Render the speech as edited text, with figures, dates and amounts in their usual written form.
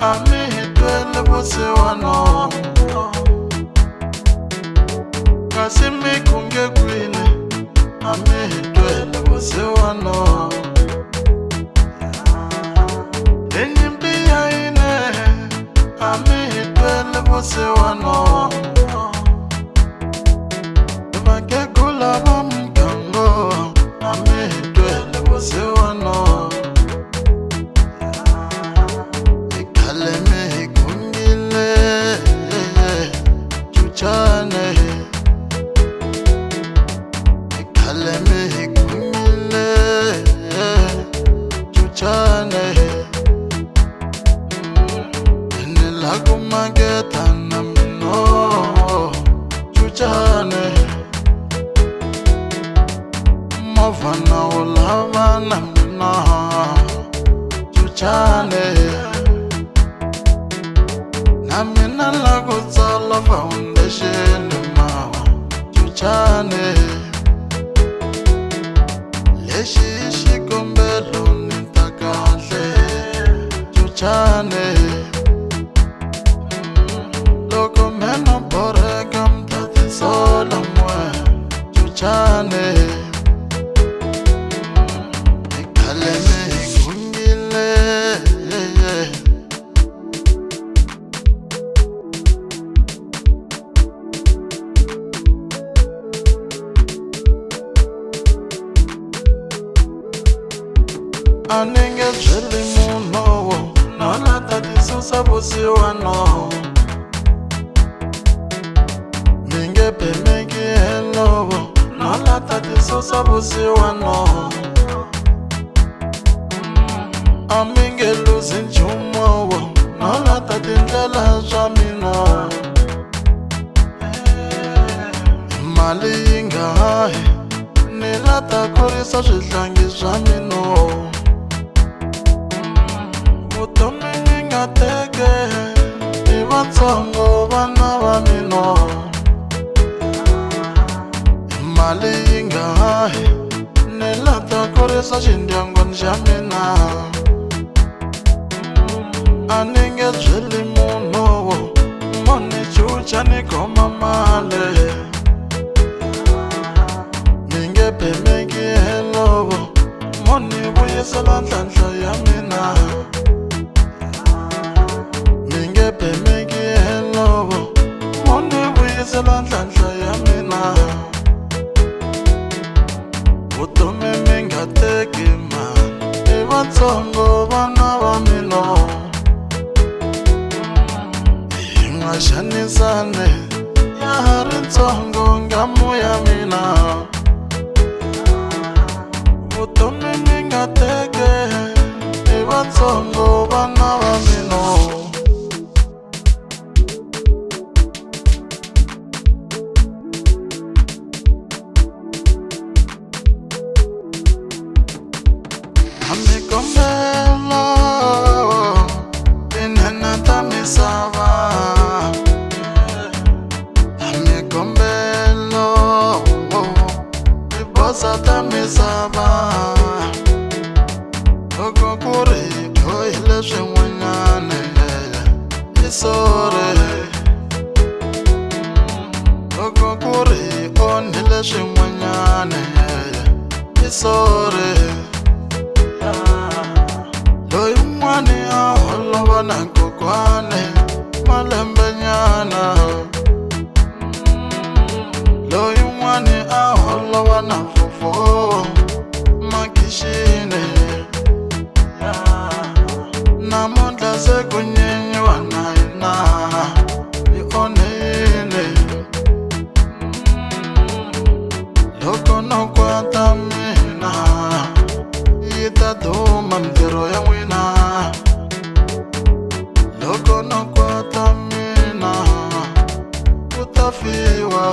ami hitwele vusiwana kasi mikunge kwini ami hitwele vusiwana enyimpi ya ine ami hitwele vusiwana vakekula va mgango ami hitwele vusiwana Mavana ulavana mina chuchane na mina lagu tsala foundation mawa chuchane lexi xikombelo ni ta kahle chuchane loko mena boreka mtatisola mwe chuchane aninge byeli munhu nona tatisusa vusiwana minge pemeki helovo nona tatisusa vusiwana aminge luzi nchumovo nona tatindlela swa mina mali yi nga hayi ni la ta kurisa swihlangi swa mina vutomi ni nga teke i vatsongo vana va mina mali yi nga hayi ni la ta kurisa xindyangwini xa mina a ni nge byeli munhu moni chucha ni khoma mali ni nge pemeki helovo moni vuyisela ntlhantlha ya mina pemeki helovo moni vuyisela ntlhantlha ya mina vutomi mi nga teki mani i vatsongo vana va mina hi nga xanisane ya ha ri ntsongo ngamu ya mina vutomi mi nga teki i vatsongo vana va mina Amikombelo inena ta misava Amikombelo ibosa ta misava Loko kuri toile swin'wanyane isore Loko kuri onhile swin'wanyane isore loyi n'wani a holova na kokwane malembe nyana loyi n'wani a holova na fofo makixini namuntlha se ku nyenyiwa na hina yi onhile loko no kwata mina yi ta duma mintirho ya n'wina loko no kwata mina ku ta fiwa